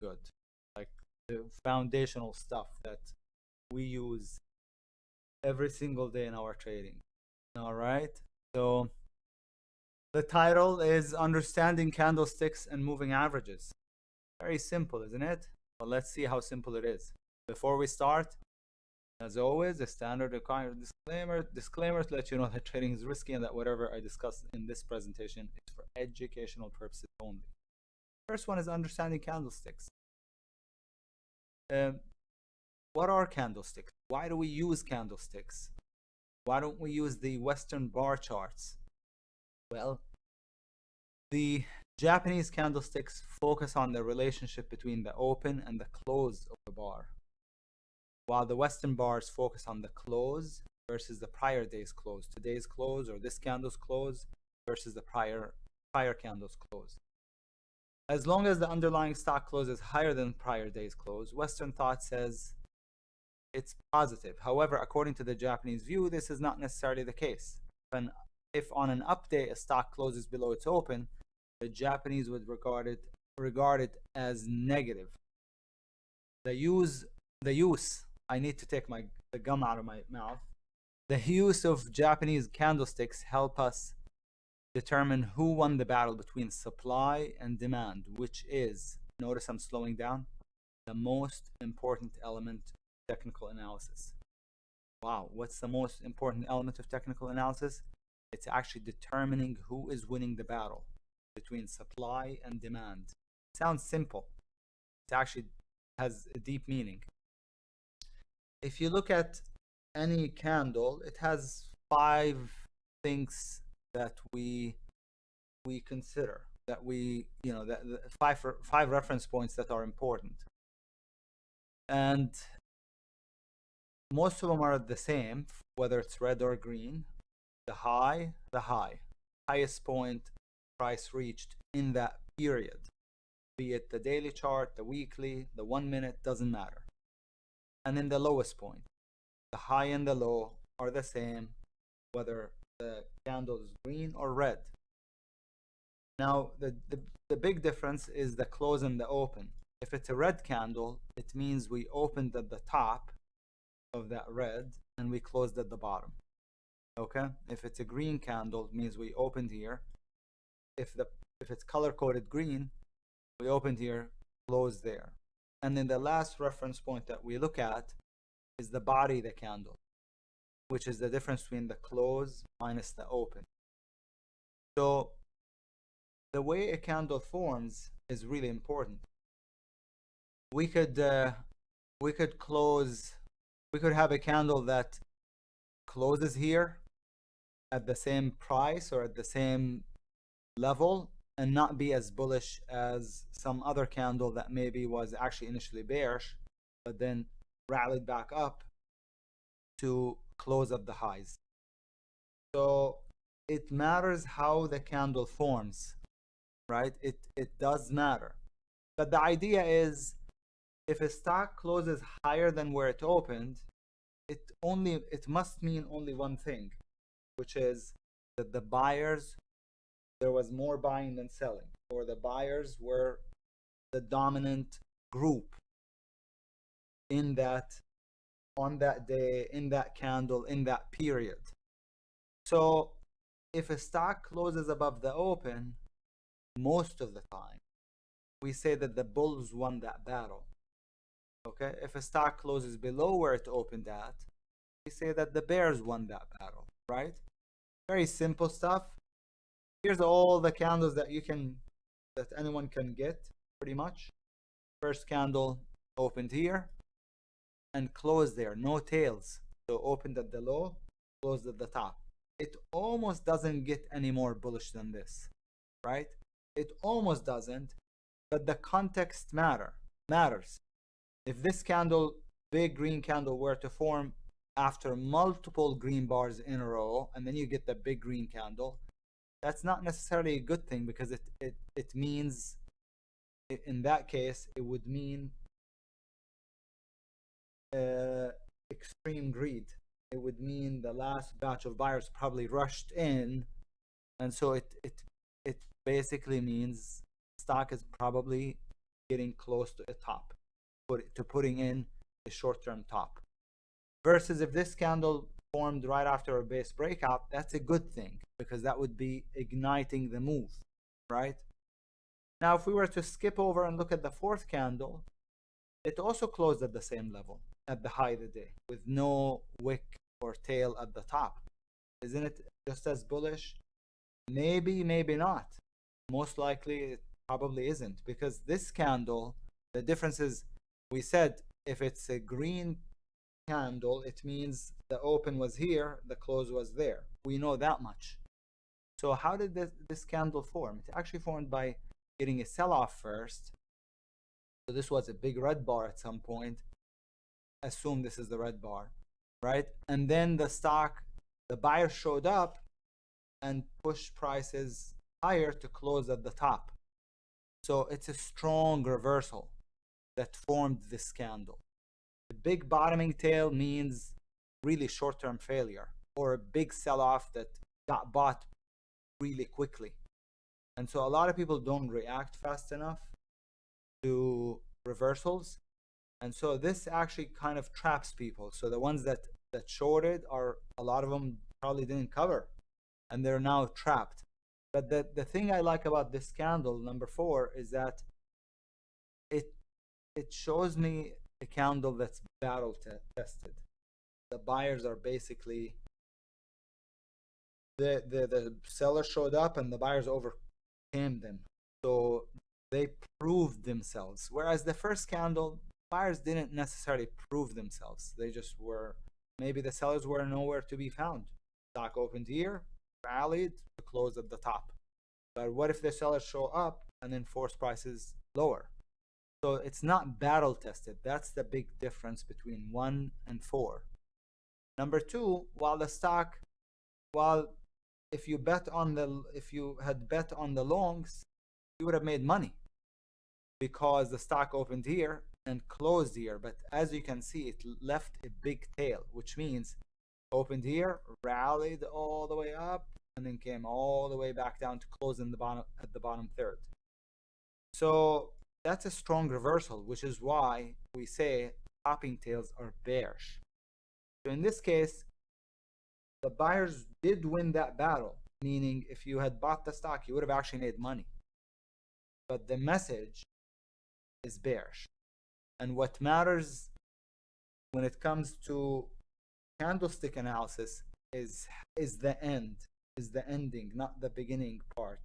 good, like the foundational stuff that we use every single day in our trading. All right. So the title is Understanding Candlesticks and Moving Averages. Very simple, isn't it? But let's see how simple it is. Before we start, as always, a standard disclaimer to let you know that trading is risky and that whatever I discuss in this presentation is for educational purposes only. First one is understanding candlesticks. What are candlesticks? Why do we use candlesticks? Why don't we use the Western bar charts? Well, the Japanese candlesticks focus on the relationship between the open and the close of the bar, while the Western bars focus on the close versus the prior day's close, today's close or this candle's close versus the prior candle's close. As long as the underlying stock close is higher than prior day's close, Western thought says it's positive. However, according to the Japanese view, this is not necessarily the case. If on an up day a stock closes below its open, the Japanese would regard it as negative. The use I need to take the gum out of my mouth. The use of Japanese candlesticks help us determine who won the battle between supply and demand, which is, notice I'm slowing down, the most important element of technical analysis. Wow, what's the most important element of technical analysis? It's actually determining who is winning the battle between supply and demand. It sounds simple. It actually has a deep meaning. If you look at any candle, it has 5 things that we consider, that we, that 5 reference points that are important, and most of them are the same, whether it's red or green. The highest point price reached in that period, be it the daily chart, the weekly, the 1 minute, doesn't matter. And then the lowest point, the high and the low are the same, whether the candle is green or red. Now, the big difference is the close and the open. If it's a red candle, it means we opened at the top of that red and we closed at the bottom. Okay? If it's a green candle, it means we opened here. If it's color-coded green, we opened here, closed there. And then the last reference point that we look at is the body of the candle, which is the difference between the close minus the open. So the way a candle forms is really important. We could have a candle that closes here at the same price or at the same level and not be as bullish as some other candle that maybe was actually initially bearish but then rallied back up to close at the highs. So it matters how the candle forms, right? It does matter. But the idea is, if a stock closes higher than where it opened, it must mean only one thing, which is that the buyers, there was more buying than selling, or the buyers were the dominant group on that day, in that candle, in that period. So if a stock closes above the open, most of the time we say that the bulls won that battle. Okay, if a stock closes below where it opened at, we say that the bears won that battle, right? Very simple stuff. Here's all the candles that anyone can get, pretty much. First candle opened here and closed there, no tails. So opened at the low, closed at the top. It almost doesn't get any more bullish than this, right? It almost doesn't, but the context matters. If this candle, big green candle, were to form after multiple green bars in a row, and then you get the big green candle, that's not necessarily a good thing, because it means, in that case, it would mean extreme greed. It would mean the last batch of buyers probably rushed in, and so it basically means stock is probably getting close to a top, to putting in a short-term top. Versus if this candle formed right after a base breakout, that's a good thing because that would be igniting the move, right? Now, if we were to skip over and look at the fourth candle, it also closed at the same level at the high of the day with no wick or tail at the top. Isn't it just as bullish? Maybe, maybe not. Most likely it probably isn't, because this candle, the difference is, we said if it's a green candle, it means the open was here, the close was there. We know that much. So how did this candle form? It actually formed by getting a sell-off first. So this was a big red bar at some point. Assume this is the red bar, right? And then the stock, the buyer showed up and pushed prices higher to close at the top. So it's a strong reversal that formed this candle. The big bottoming tail means really short-term failure or a big sell-off that got bought really quickly. And so a lot of people don't react fast enough to reversals. And so this actually kind of traps people. So the ones that shorted, are a lot of them probably didn't cover and they're now trapped. But the thing I like about this candle, number 4, is that it shows me a candle that's battle tested. The buyers are basically, the seller showed up and the buyers overcame them. So they proved themselves. Whereas the first candle, buyers didn't necessarily prove themselves. They just were, maybe the sellers were nowhere to be found. Stock opened here, rallied to close at the top. But what if the sellers show up and then force prices lower? So it's not battle tested. That's the big difference between 1 and 4. Number 2, while the stock, if you had bet on the longs, you would have made money because the stock opened here and closed here. But as you can see, it left a big tail, which means opened here, rallied all the way up, and then came all the way back down to close in the bottom, at the bottom third. So that's a strong reversal, which is why we say topping tails are bearish. So in this case, the buyers did win that battle, meaning if you had bought the stock, you would have actually made money. But the message is bearish. And what matters when it comes to candlestick analysis is the end, is the ending, not the beginning part,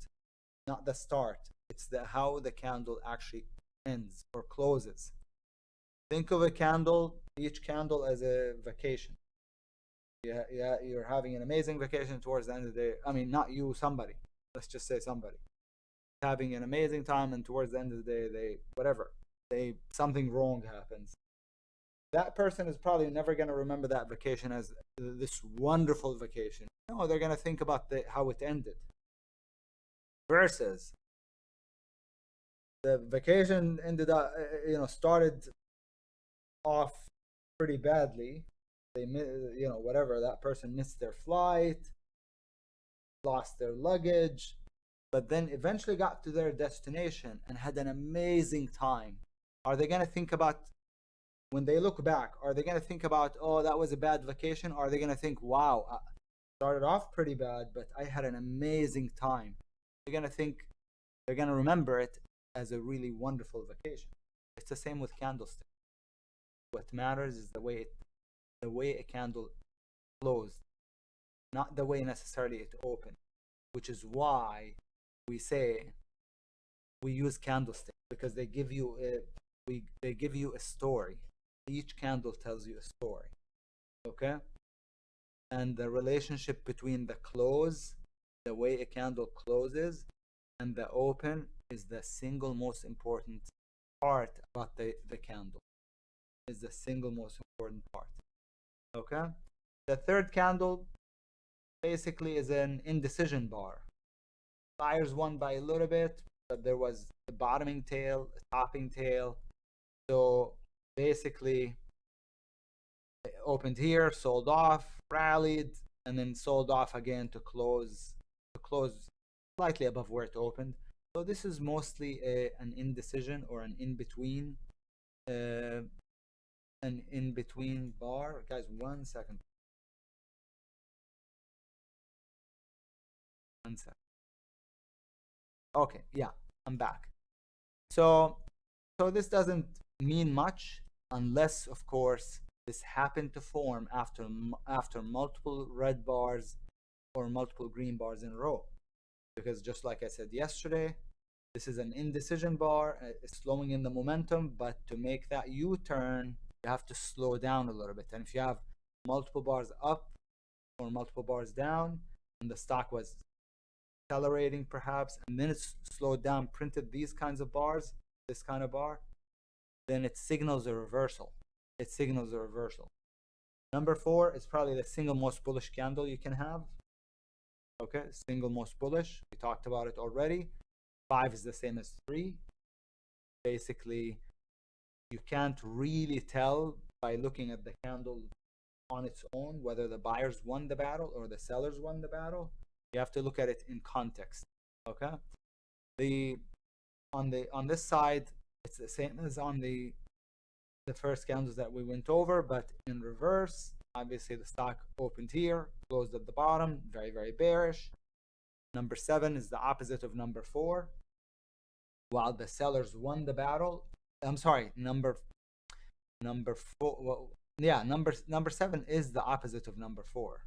not the start. It's how the candle actually ends or closes. Think of a candle, each candle, as a vacation. Yeah, you're having an amazing vacation towards the end of the day. I mean, not you, somebody. Let's just say somebody having an amazing time, and towards the end of the day, something wrong happens. That person is probably never going to remember that vacation as this wonderful vacation. No, they're going to think about how it ended. Versus the vacation ended up, started off pretty badly. They, whatever, that person missed their flight, lost their luggage, but then eventually got to their destination and had an amazing time. Are they going to think about, when they look back, are they going to think about, oh, that was a bad vacation? Or are they going to think, wow, I started off pretty bad, but I had an amazing time? They're going to think, they're going to remember it as a really wonderful vacation. It's the same with candlesticks. What matters is the way a candle closed, not the way necessarily it opened, which is why we say we use candlesticks, because they give you a story. Each candle tells you a story, okay? And the relationship between the close, the way a candle closes, and the open is the single most important part about the candle. Is the single most important part. Okay? The third candle basically is an indecision bar. Buyers won by a little bit, but there was a bottoming tail, a topping tail. So basically, it opened here, sold off, rallied, and then sold off again to close slightly above where it opened. So this is mostly an indecision or an in-between bar. Guys, 1 second. 1 second. Okay, yeah, I'm back. So this doesn't mean much unless, of course, this happened to form after multiple red bars or multiple green bars in a row. Because just like I said yesterday, this is an indecision bar. It's slowing in the momentum, but to make that U-turn, you have to slow down a little bit. And if you have multiple bars up or multiple bars down, and the stock was accelerating perhaps, and then it's slowed down, printed these kinds of bars, this kind of bar, then it signals a reversal. It signals a reversal. Number 4 is probably the single most bullish candle you can have. Okay, single most bullish. We talked about it already. 5 is the same as 3. Basically, you can't really tell by looking at the candle on its own whether the buyers won the battle or the sellers won the battle. You have to look at it in context. Okay, on this side, it's the same as on the first candles that we went over, but in reverse. Obviously, the stock opened here, closed at the bottom, very, very bearish. Number 7 is the opposite of number 4. While the sellers won the battle, I'm sorry, number 4. Well, yeah, number 7 is the opposite of number 4.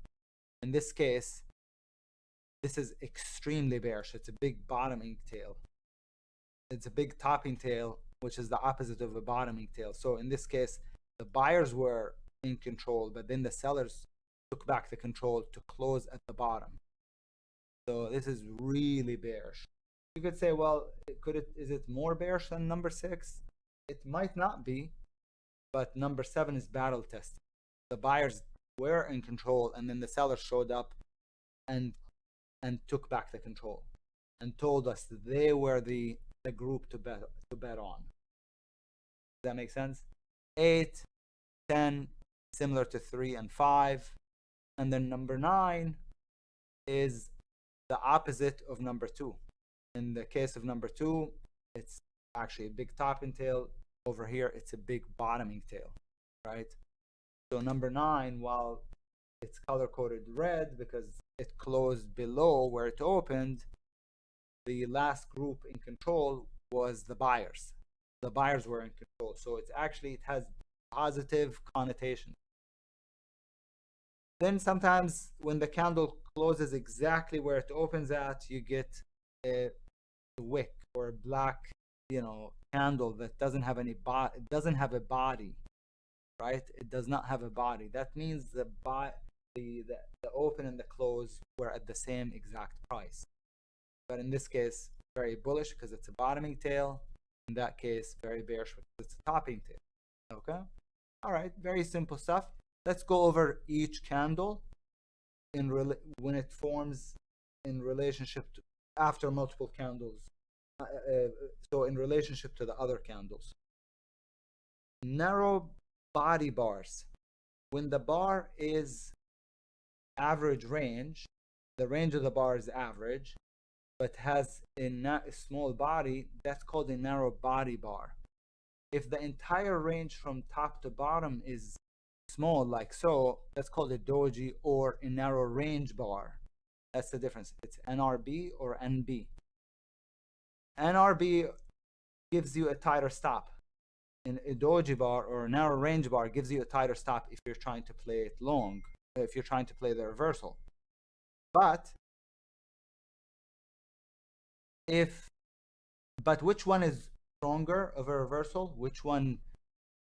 In this case, this is extremely bearish. It's a big bottoming tail. It's a big topping tail, which is the opposite of a bottoming tail. So in this case, the buyers were in control, but then the sellers took back the control to close at the bottom. So this is really bearish. You could say, well, is it more bearish than number 6? It might not be, but number 7 is battle tested. The buyers were in control, and then the sellers showed up and took back the control and told us that they were the group to bet on. Does that make sense? 8, 10, similar to 3 and 5. And then number 9 is the opposite of number 2. In the case of number 2, it's actually a big topping tail. Over here, it's a big bottoming tail, right? So number 9, while it's color-coded red because it closed below where it opened, the last group in control was the buyers. The buyers were in control. So it has positive connotation. Then sometimes when the candle closes exactly where it opens at, you get a wick or a black, candle that doesn't have any body. It doesn't have a body, right? It does not have a body. That means the open and the close were at the same exact price. But in this case, very bullish because it's a bottoming tail. In that case, very bearish because it's a topping tail. Okay? All right, very simple stuff. Let's go over each candle when it forms in relationship to after multiple candles. So in relationship to the other candles. Narrow body bars. When the bar is average range, the range of the bar is average, but has a small body, that's called a narrow body bar. If the entire range from top to bottom is small, like so, that's called a doji or a narrow range bar. That's the difference. It's NRB or NB. NRB gives you a tighter stop. And a doji bar or a narrow range bar gives you a tighter stop if you're trying to play it long, if you're trying to play the reversal. But which one is stronger of a reversal? Which one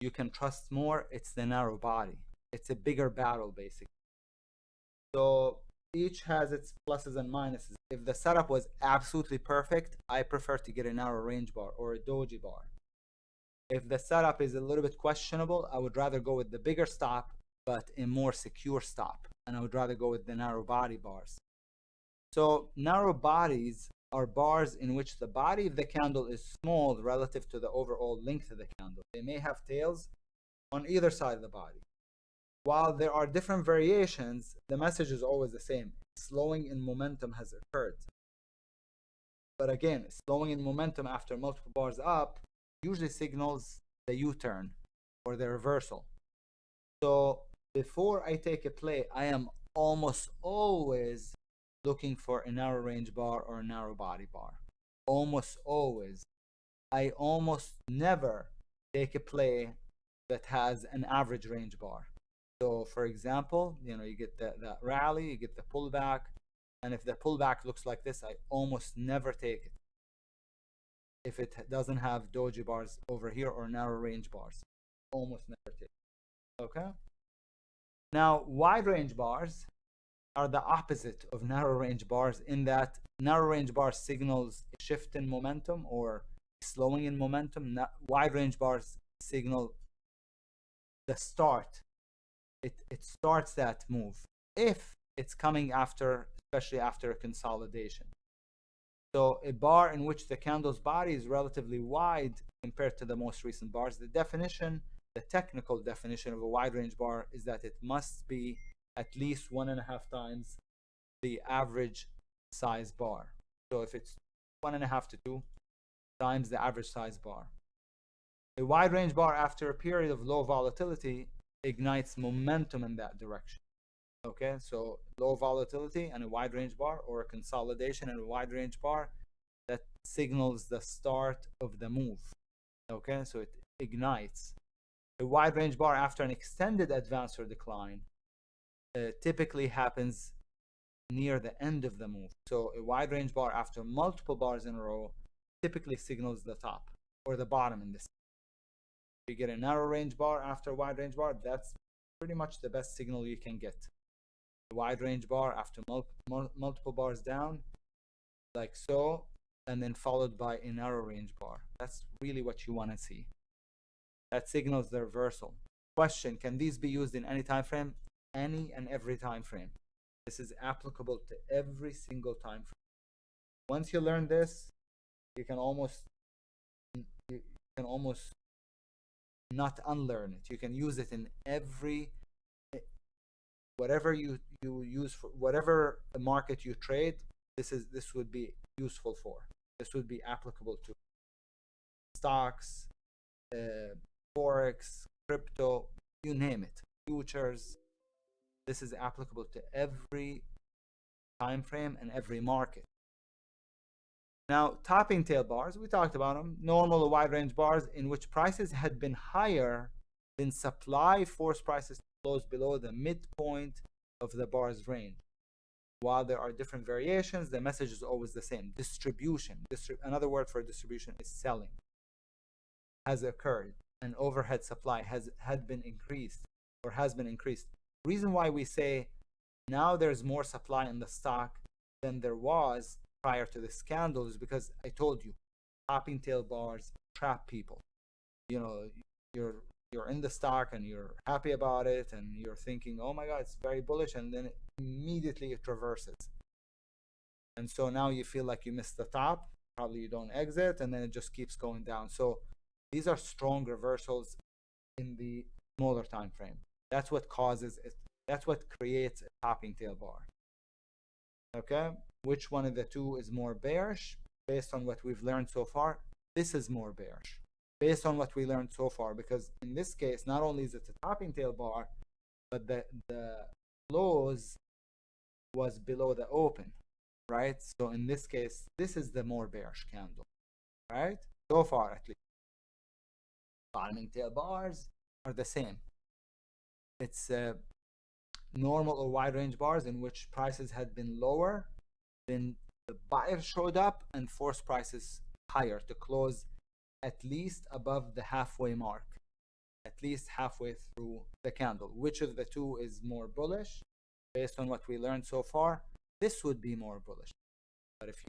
you can trust more? It's the narrow body. It's a bigger battle, basically. So each has its pluses and minuses. If the setup was absolutely perfect, I prefer to get a narrow range bar or a doji bar. If the setup is a little bit questionable, I would rather go with the bigger stop, but a more secure stop. And I would rather go with the narrow body bars. So narrow bodies are bars in which the body of the candle is small relative to the overall length of the candle. They may have tails on either side of the body. While there are different variations, the message is always the same. Slowing in momentum has occurred. But again, slowing in momentum after multiple bars up usually signals the U-turn or the reversal. So before I take a play, I am almost always looking for a narrow range bar or a narrow body bar. Almost always. I almost never take a play that has an average range bar. So for example, you get that rally, you get the pullback, and if the pullback looks like this, I almost never take it if it doesn't have doji bars over here or narrow range bars. Almost never take it. Okay? Now, wide range bars are the opposite of narrow range bars in that narrow range bar signals a shift in momentum or slowing in momentum. Wide range bars signal the start. It starts that move if it's coming after, especially after a consolidation. So a bar in which the candle's body is relatively wide compared to the most recent bars, the technical definition of a wide range bar is that it must be at least 1.5 times the average size bar. So if it's 1.5 to 2 times the average size bar. A wide range bar after a period of low volatility ignites momentum in that direction. Okay, so low volatility and a wide range bar, or a consolidation and a wide range bar, that signals the start of the move. Okay, so it ignites. A wide range bar after an extended advance or decline typically happens near the end of the move. So a wide range bar after multiple bars in a row typically signals the top or the bottom in this. If you get a narrow range bar after a wide range bar, that's pretty much the best signal you can get. A wide range bar after multiple bars down, like so, and then followed by a narrow range bar. That's really what you want to see. That signals the reversal. Question: can these be used in any time frame? Any and every time frame. This is applicable to every single time frame. Once you learn this, you can almost not unlearn it. You can use it in every, whatever you use for whatever market you trade. This would be useful for. This would be applicable to stocks, forex, crypto, you name it, futures. This is applicable to every time frame and every market. Now, topping tail bars, we talked about them. Normal or wide range bars in which prices had been higher than supply force prices to close below the midpoint of the bar's range. While there are different variations, the message is always the same. Distribution, another word for distribution is selling, has occurred. And overhead supply had been increased or has been increased. Reason why we say now there's more supply in the stock than there was prior to the scandal is because I told you, topping tail bars trap people. You're in the stock and you're happy about it and you're thinking, oh my God, it's very bullish, and then immediately it reverses. And so now you feel like you missed the top, probably you don't exit, and then it just keeps going down. So these are strong reversals in the smaller time frame. That's what causes it. That's what creates a topping tail bar. Okay, which one of the two is more bearish? Based on what we've learned so far, this is more bearish. Based on what we learned so far, because in this case, not only is it a topping tail bar, but the close was below the open, right? So in this case, this is the more bearish candle, right? So far, at least. Bottoming tail bars are the same. It's normal or wide range bars in which prices had been lower, then the buyer showed up and forced prices higher to close at least above the halfway mark, at least halfway through the candle. Which of the two is more bullish? Based on what we learned so far, this would be more bullish. But if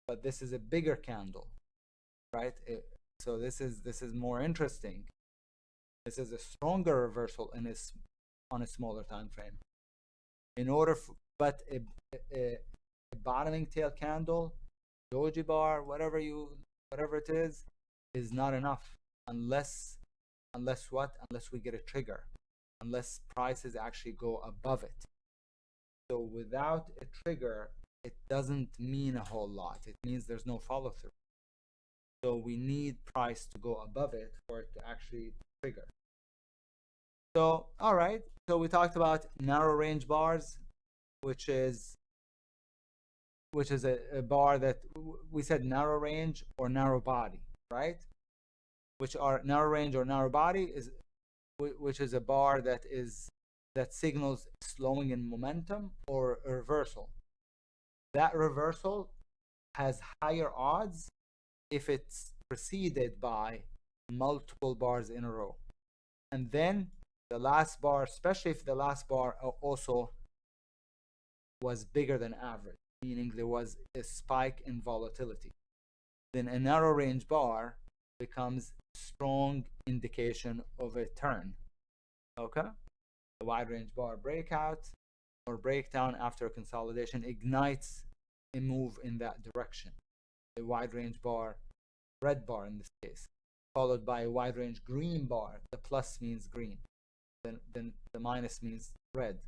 but this is a bigger candle, right? So this is more interesting. This is a stronger reversal on a smaller time frame. But a bottoming tail candle, doji bar, whatever it is not enough unless we get a trigger, unless prices actually go above it. So without a trigger, it doesn't mean a whole lot. It means there's no follow through. So we need price to go above it for it to actually trigger. So, all right. So we talked about narrow range bars, which is a bar that we said narrow range or narrow body, right? Which are narrow range or narrow body is which is a bar that signals slowing in momentum or a reversal. That reversal has higher odds if it's preceded by multiple bars in a row. And then the last bar, especially if the last bar also was bigger than average, meaning there was a spike in volatility, then a narrow range bar becomes strong indication of a turn. Okay? A wide range bar breakout or breakdown after consolidation ignites a move in that direction. A wide range bar, red bar in this case, followed by a wide range green bar. The plus means green, then the minus means red,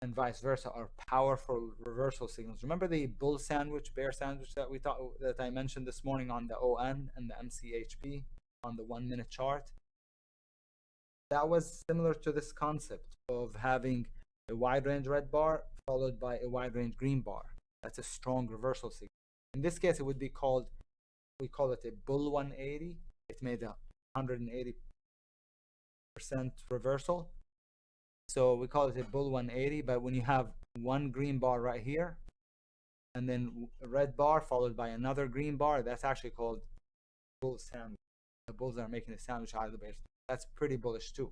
and vice versa, are powerful reversal signals. Remember the bull sandwich, bear sandwich that I mentioned this morning on the ON and the MCHP on the 1 minute chart? That was similar to this concept of having a wide range red bar followed by a wide range green bar. That's a strong reversal signal. In this case, it would be we call it a bull 180. It made a 180% reversal. So we call it a bull 180, but when you have one green bar right here, and then a red bar followed by another green bar, that's actually called bull sandwich. The bulls are making a sandwich out of the bears. That's pretty bullish too.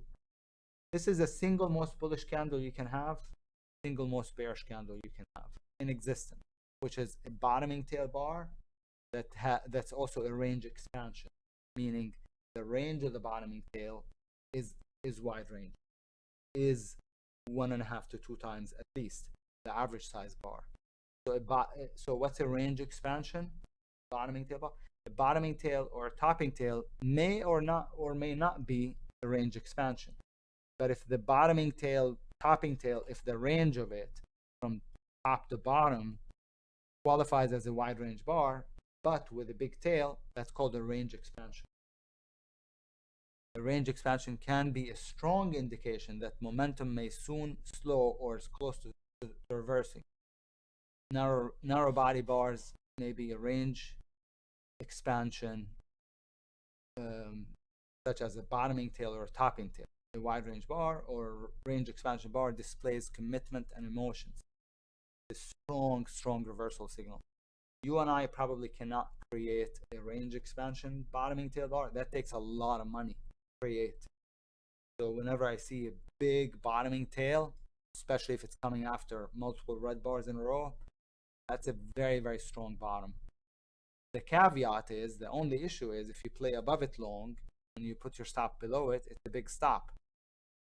This is the single most bullish candle you can have, single most bearish candle you can have in existence, which is a bottoming tail bar that's also a range expansion, meaning the range of the bottoming tail is wide range, is 1.5 to 2 times at least the average size bar. So what's a range expansion? Bottoming tail bar. A bottoming tail or a topping tail may or may not be a range expansion. But if the bottoming tail, topping tail, if the range of it from top to bottom qualifies as a wide range bar, but with a big tail, that's called a range expansion. A range expansion can be a strong indication that momentum may soon slow or is close to reversing. Narrow body bars may be a range expansion, such as a bottoming tail or a topping tail. A wide range bar or range expansion bar displays commitment and emotions. A strong reversal signal. You and I probably cannot create a range expansion bottoming tail bar. That takes a lot of money to create. So whenever I see a big bottoming tail, especially if it's coming after multiple red bars in a row, that's a very strong bottom. The caveat is, the only issue is if you play above it long and you put your stop below it, it's a big stop.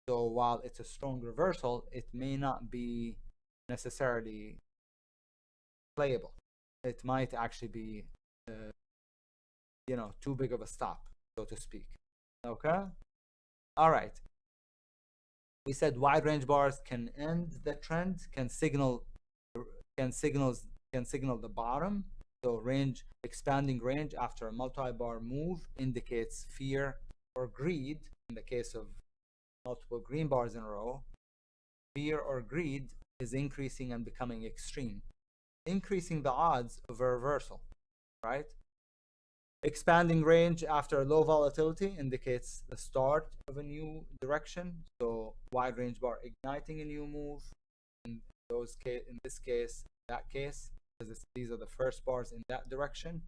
So while it's a strong reversal, it may not be necessarily playable. It might actually be, too big of a stop, so to speak. Okay. All right. We said wide range bars can end the trend, can signal the bottom. So expanding range after a multi-bar move indicates fear or greed. In the case of multiple green bars in a row, fear or greed is increasing and becoming extreme, increasing the odds of a reversal, right? Expanding range after low volatility indicates the start of a new direction. So wide range bar igniting a new move. In this case, because these are the first bars in that direction.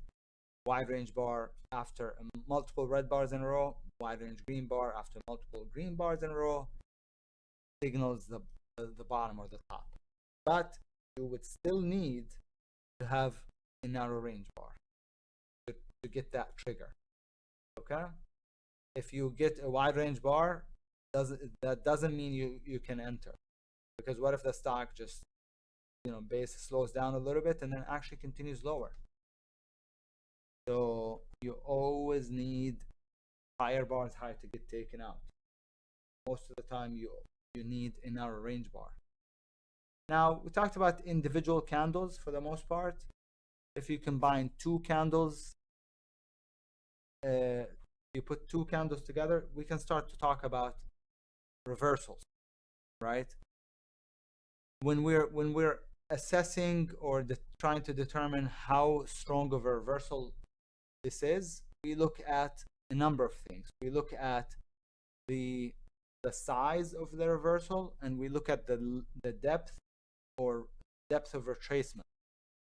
Wide range bar after multiple red bars in a row. Wide range green bar after multiple green bars in a row signals the bottom or the top. But you would still need to have a narrow range bar to get that trigger. Okay? If you get a wide range bar, that doesn't mean you can enter. Because what if the stock just base slows down a little bit and then actually continues lower? So you always need higher bars high to get taken out. Most of the time you need a narrow range bar. Now, we talked about individual candles for the most part. If you combine two candles, you put two candles together, we can start to talk about reversals, right? When we're assessing or trying to determine how strong of a reversal this is, we look at a number of things. We look at the size of the reversal, and we look at the depth or depth of retracement,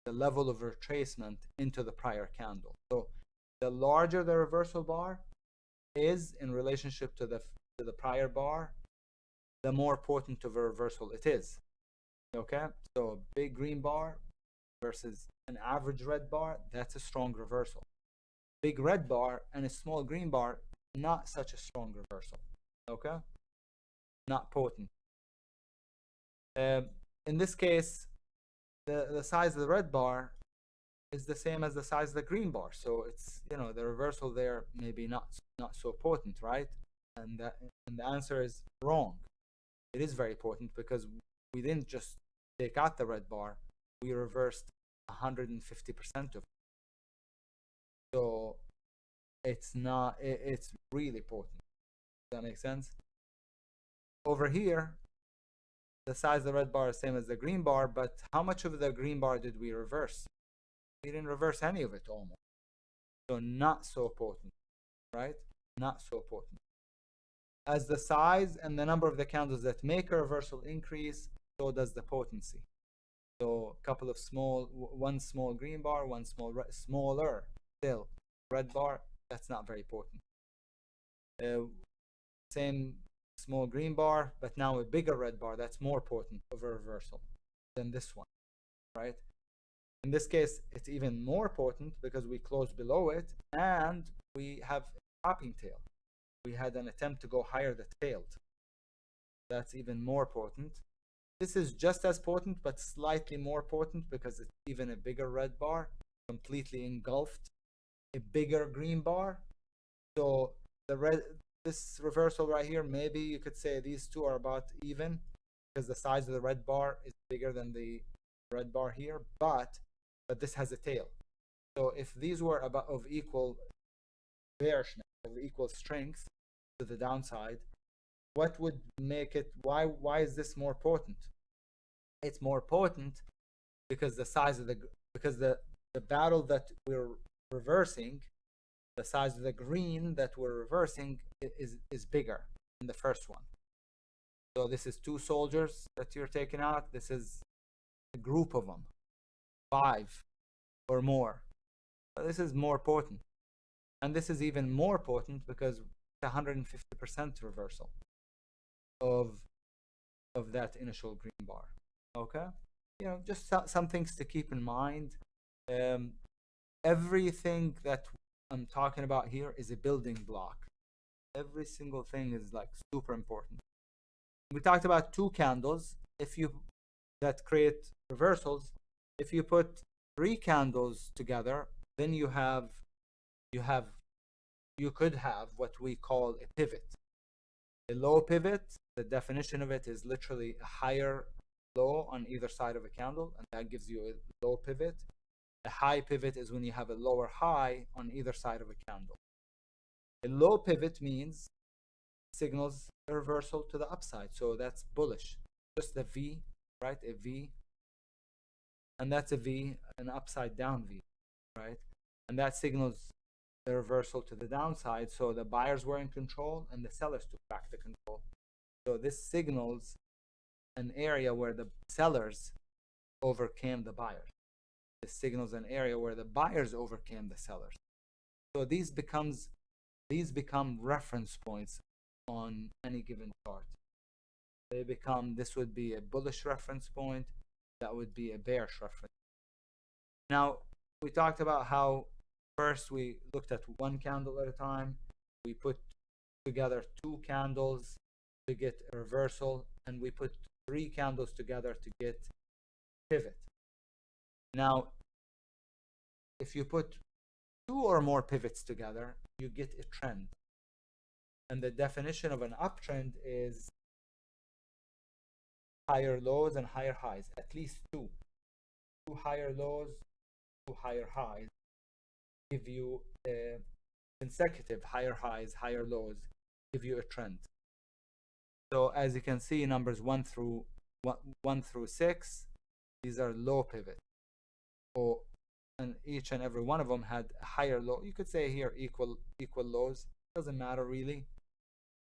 the level of retracement into the prior candle. So the larger the reversal bar is in relationship to the prior bar, the more potent of a reversal it is. Okay, so a big green bar versus an average red bar, that's a strong reversal. Big red bar and a small green bar, not such a strong reversal. Okay, not potent. In this case, the size of the red bar is the same as the size of the green bar, so it's, you know, the reversal there maybe not so potent, right? And the answer is wrong. It is very potent because we didn't just take out the red bar, we reversed 150% of it. So it's not, it's really potent. Does that make sense? Over here, the size of the red bar is the same as the green bar, but how much of the green bar did we reverse? We didn't reverse any of it almost. So not so potent, right? Not so potent. As the size and the number of the candles that make a reversal increase, so does the potency. So a couple of one small green bar, one smaller still red bar, that's not very potent. Same small green bar, but now a bigger red bar, that's more potent of a reversal than this one, right? In this case, it's even more potent because we closed below it and we have a topping tail. We had an attempt to go higher that failed. That's even more potent. This is just as potent, but slightly more potent because it's even a bigger red bar, completely engulfed a bigger green bar. So this reversal right here, maybe you could say these two are about even because the size of the red bar is bigger than the red bar here, but this has a tail. So if these were about of equal bearishness, of equal strength to the downside, what would make it, why is this more potent? It's more potent because the size of the battle that we're reversing, the size of the green that we're reversing is bigger than the first one. So this is 2 soldiers that you're taking out. This is a group of them, 5 or more. So this is more potent. And this is even more potent because it's 150% reversal of that initial green bar. Okay, you know, just some things to keep in mind. Everything that I'm talking about here is a building block. Every single thing is like super important. We talked about 2 candles that create reversals. If you put 3 candles together, then you could have what we call a pivot. A low pivot, the definition of it is literally a higher low on either side of a candle, and that gives you a low pivot. A high pivot is when you have a lower high on either side of a candle. A low pivot means signals a reversal to the upside, so that's bullish. Just a V, right? A V, and that's a V, an upside down V, right? And that signals the reversal to the downside, so the buyers were in control and the sellers took back the control. So this signals an area where the sellers overcame the buyers. This signals an area where the buyers overcame the sellers. So these become reference points on any given chart. This would be a bullish reference point, that would be a bearish reference. Now, we talked about how first we looked at 1 candle at a time. We put together 2 candles to get a reversal, and we put 3 candles together to get pivot. Now, if you put 2 or more pivots together, you get a trend. And the definition of an uptrend is higher lows and higher highs, at least two higher lows, two higher highs give you consecutive higher highs, higher lows, give you a trend. So as you can see, numbers 1 through 6, these are low pivot. Oh, and each and every one of them had a higher low. You could say here equal lows. Doesn't matter really,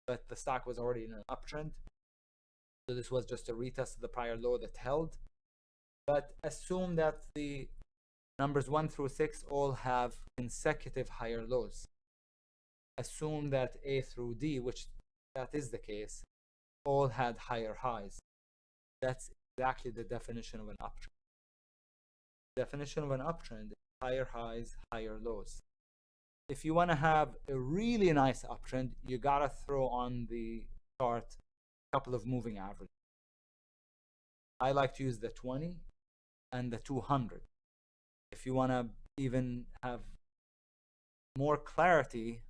but the stock was already in an uptrend. So this was just a retest of the prior low that held. But assume that the numbers 1 through 6 all have consecutive higher lows. Assume that A through D, which that is the case, all had higher highs. That's exactly the definition of an uptrend. Definition of an uptrend is higher highs, higher lows. If you want to have a really nice uptrend, you gotta throw on the chart a couple of moving averages. I like to use the 20 and the 200. If you want to even have more clarity,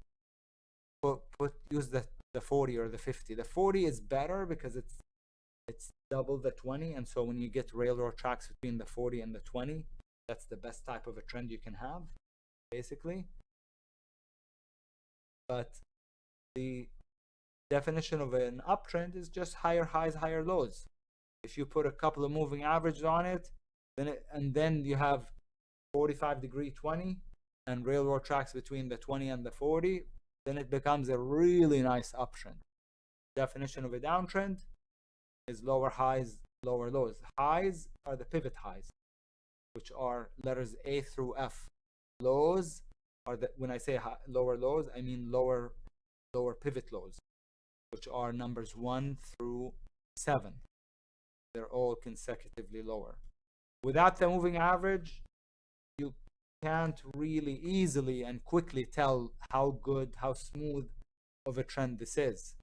use the 40 or the 50. The 40 is better because it's double the 20, and so when you get railroad tracks between the 40 and the 20, that's the best type of a trend you can have, basically. But the definition of an uptrend is just higher highs, higher lows. If you put a couple of moving averages on it, then you have 45-degree 20 and railroad tracks between the 20 and the 40, then it becomes a really nice uptrend. Definition of a downtrend is lower highs, lower lows. Highs are the pivot highs, which are letters A through F. Lows are when I say lower lows, I mean lower pivot lows, which are numbers 1 through 7. They're all consecutively lower. Without the moving average, you can't really easily and quickly tell how good, how smooth of a trend this is.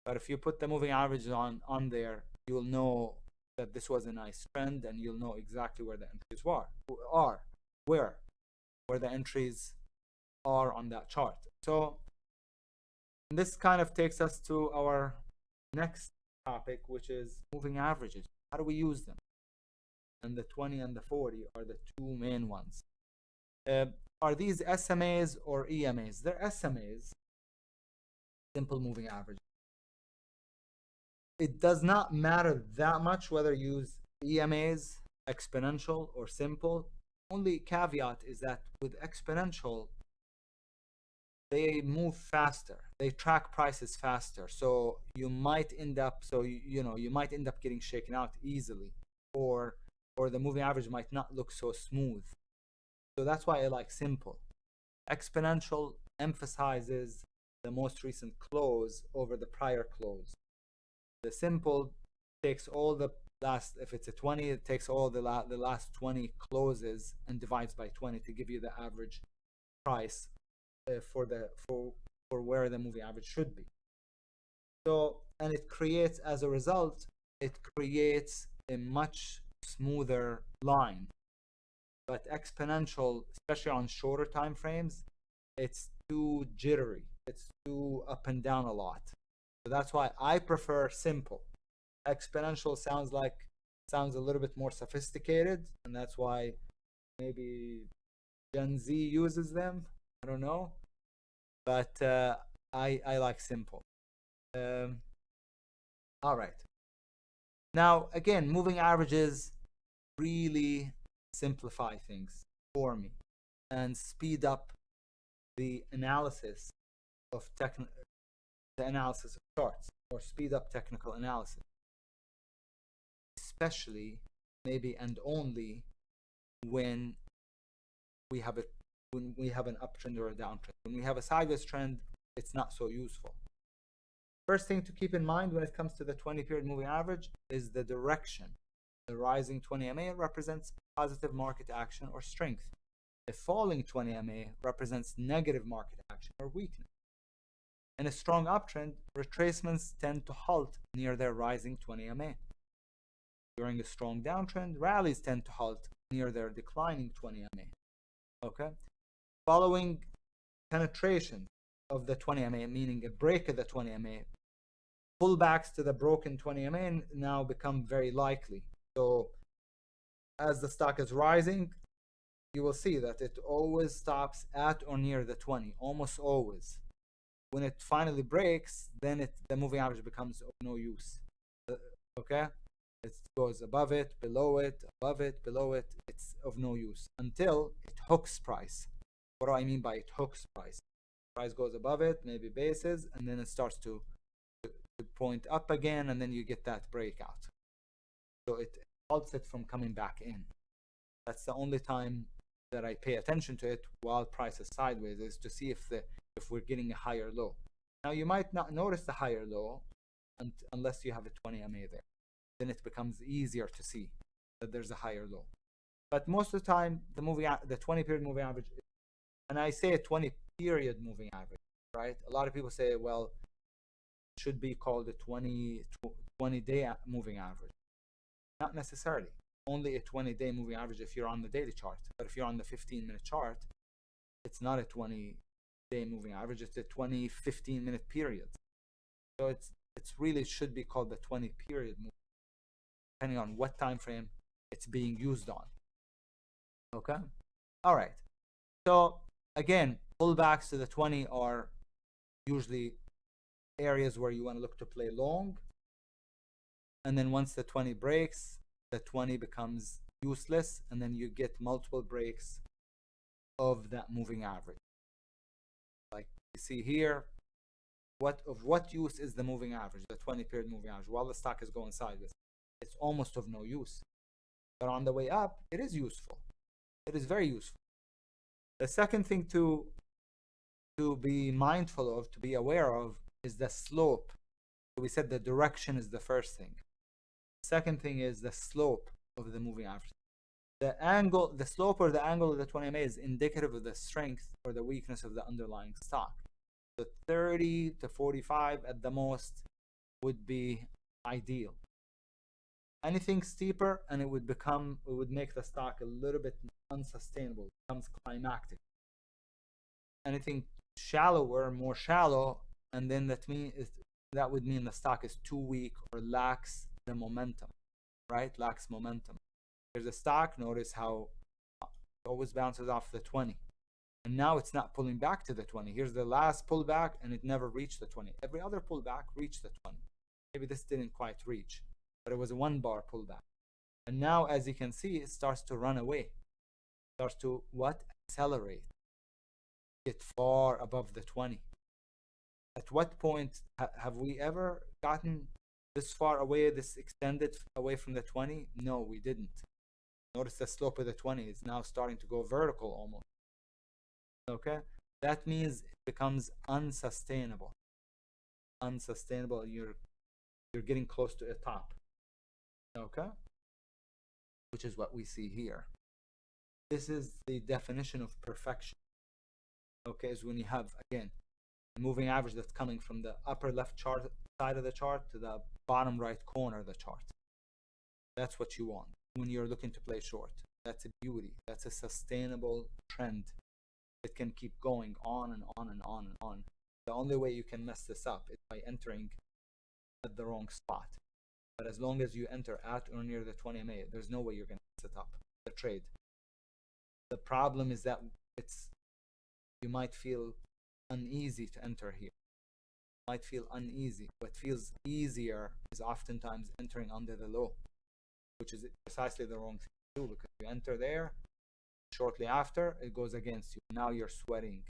But if you put the moving average on there, you'll know that this was a nice trend, and you'll know exactly where the entries where the entries are on that chart. So this kind of takes us to our next topic, which is moving averages. How do we use them? And the 20 and the 40 are the two main ones. Are these SMAs or EMAs? They're SMAs, simple moving average. It does not matter that much whether you use EMAs, exponential, or simple. Only caveat is that with exponential, they move faster. They track prices faster. So you might end up, you might end up getting shaken out easily, or the moving average might not look so smooth. So that's why I like simple. Exponential emphasizes the most recent close over the prior close. The simple takes all the last, if it's a 20, it takes all the last 20 closes and divides by 20 to give you the average price for where the moving average should be. So, and it creates, as a result, it creates a much smoother line. But exponential, especially on shorter time frames, it's too jittery. It's too up and down a lot. So that's why I prefer simple. Exponential sounds a little bit more sophisticated, and that's why maybe Gen Z uses them. I don't know, but I like simple. All right. Now again, moving averages really simplify things for me and speed up the analysis of the analysis of charts, or speed up technical analysis, especially maybe and only when we have an uptrend or a downtrend. When we have a sideways trend, it's not so useful. First thing to keep in mind when it comes to the 20-period moving average is the direction. The rising 20 MA represents positive market action or strength. The falling 20 MA represents negative market action or weakness. In a strong uptrend, retracements tend to halt near their rising 20 MA. During a strong downtrend, rallies tend to halt near their declining 20 MA. Okay? Following penetration of the 20 MA, meaning a break of the 20 MA, pullbacks to the broken 20 MA now become very likely. So as the stock is rising, you will see that it always stops at or near the 20, almost always. When it finally breaks, then the moving average becomes of no use. Okay? It goes above it, below it, above it, below it. It's of no use until it hooks price. What do I mean by it hooks price? Price goes above it, maybe bases, and then it starts to point up again, and then you get that breakout. So it halts it from coming back in. That's the only time that I pay attention to it while price is sideways, is to see if we're getting a higher low. Now you might not notice the higher low unless you have a 20 MA there. Then it becomes easier to see that there's a higher low. But most of the time, the 20 period moving average, and I say a 20 period moving average, right? A lot of people say, well, it should be called a 20-day moving average. Not necessarily. Only a 20-day moving average if you're on the daily chart. But if you're on the 15-minute chart, it's not a 20-day moving average. It's a 20 15-minute period. So it's really should be called the 20 period moving, depending on what time frame it's being used on. Okay? All right. So again, pullbacks to the 20 are usually areas where you want to look to play long. And then once the 20 breaks, the 20 becomes useless, and then you get multiple breaks of that moving average. Like you see here, of what use is the moving average, the 20 period moving average, while the stock is going sideways? It's almost of no use. But on the way up, it is useful. It is very useful. The second thing to be mindful of, to be aware of, is the slope. So we said the direction is the first thing. Second thing is the slope of the moving average. The angle, the slope or the angle of the 20 MA is indicative of the strength or the weakness of the underlying stock. The 30 to 45 at the most would be ideal. Anything steeper and it would make the stock a little bit unsustainable, it becomes climactic. Anything shallower, more shallow, and then that would mean the stock is too weak or lacks the momentum, right? Lacks momentum. There's a stock, notice how it always bounces off the 20. And now it's not pulling back to the 20. Here's the last pullback, and it never reached the 20. Every other pullback reached the 20. Maybe this didn't quite reach, but it was a 1-bar pullback. And now, as you can see, it starts to run away. It starts to what? Accelerate. Get far above the 20. At what point have we ever gotten this far away, this extended away from the 20? No, we didn't. Notice the slope of the 20 is now starting to go vertical almost. Okay? That means it becomes unsustainable. Unsustainable, you're getting close to a top. Okay? Which is what we see here. This is the definition of perfection. Okay, is when you have, again, a moving average that's coming from the upper left chart side of the chart to the bottom right corner of the chart. That's what you want when you're looking to play short. That's a beauty. That's a sustainable trend. It can keep going on and on and on and on. The only way you can mess this up is by entering at the wrong spot. But as long as you enter at or near the 20 MA, there's no way you're going to set up the trade. The problem is that you might feel uneasy to enter here. You might feel uneasy. What feels easier is oftentimes entering under the low, which is precisely the wrong thing to do, because you enter there, shortly after it goes against you. Now you're sweating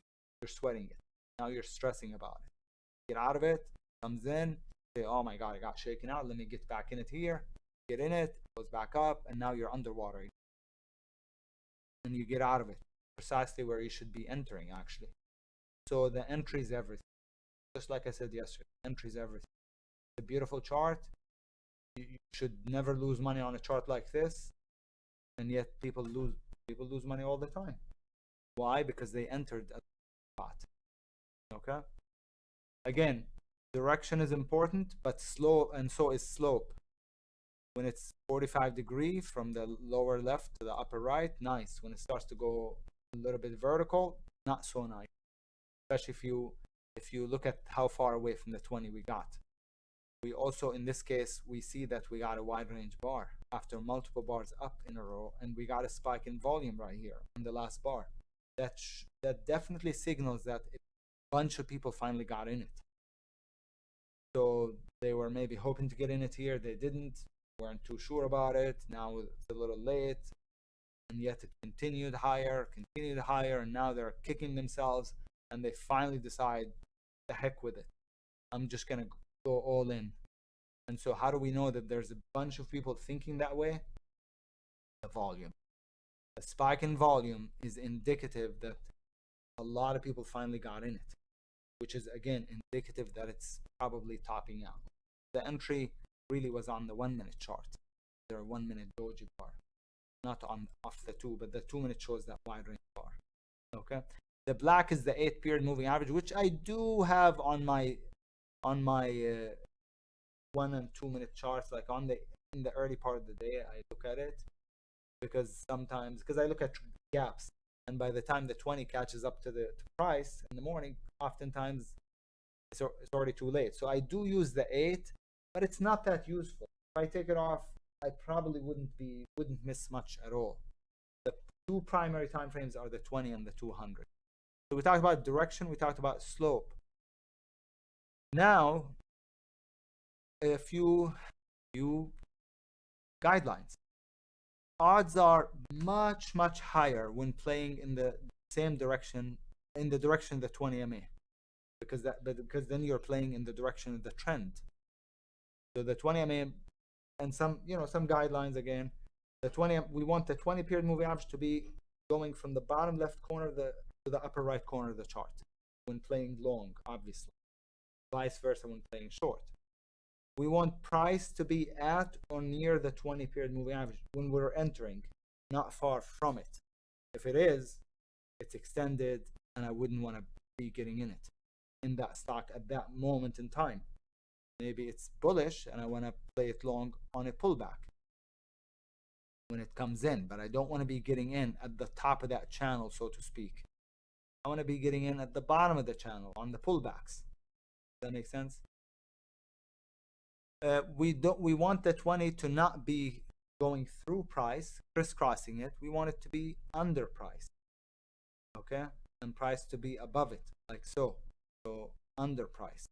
it. Now you're stressing about it. Get out of it, comes in, say, oh my god, I got shaken out, let me get back in it here. Get in it, goes back up, and now you're underwater again. And you get out of it precisely where you should be entering, actually. So the entry is everything. Just like I said yesterday, entry is everything. It's a beautiful chart. You should never lose money on a chart like this, and yet people lose money all the time. Why? Because they entered at the spot. Okay? Again, direction is important, but slow, and so is slope. When it's 45 degrees from the lower left to the upper right, nice. When it starts to go a little bit vertical, not so nice. Especially if you look at how far away from the 20 we got. We also, in this case, we see that we got a wide range bar after multiple bars up in a row, and we got a spike in volume right here on the last bar. That definitely signals that a bunch of people finally got in it. So they were maybe hoping to get in it here, they didn't, weren't too sure about it. Now it's a little late, and yet it continued higher, and now they're kicking themselves, and they finally decide, the heck with it, I'm just gonna go all in. And so how do we know that there's a bunch of people thinking that way? The volume. A spike in volume is indicative that a lot of people finally got in it, which is again indicative that it's probably topping out. The entry really was on the 1 minute chart. There are 1 minute doji bar, not on off the 2, but the 2 minute shows that wide range bar. Okay, the black is the 8 period moving average, which I do have on my 1 and 2 minute charts. Like in the early part of the day, I look at it because sometimes I look at gaps, and by the time the 20 catches up to the price in the morning, oftentimes it's already too late. So I do use the 8, but it's not that useful. If I take it off, I probably wouldn't miss much at all. The 2 primary time frames are the 20 and the 200. So we talked about direction, we talked about slope. Now a few guidelines. Odds are much higher when playing in the same direction, in the direction of the 20 MA, because then you're playing in the direction of the trend. So the 20 MA and some guidelines again. The 20, we want the 20 period moving average to be going from the bottom left corner to the upper right corner of the chart when playing long, obviously. Vice versa when playing short. We want price to be at or near the 20 period moving average when we're entering, not far from it. If it is, it's extended, and I wouldn't want to be getting in it, in that stock at that moment in time. Maybe it's bullish and I want to play it long on a pullback when it comes in, but I don't want to be getting in at the top of that channel, so to speak. I want to be getting in at the bottom of the channel on the pullbacks. Does that make sense? We want the 20 to not be going through price, crisscrossing it. We want it to be under price, okay, and price to be above it, like so under price.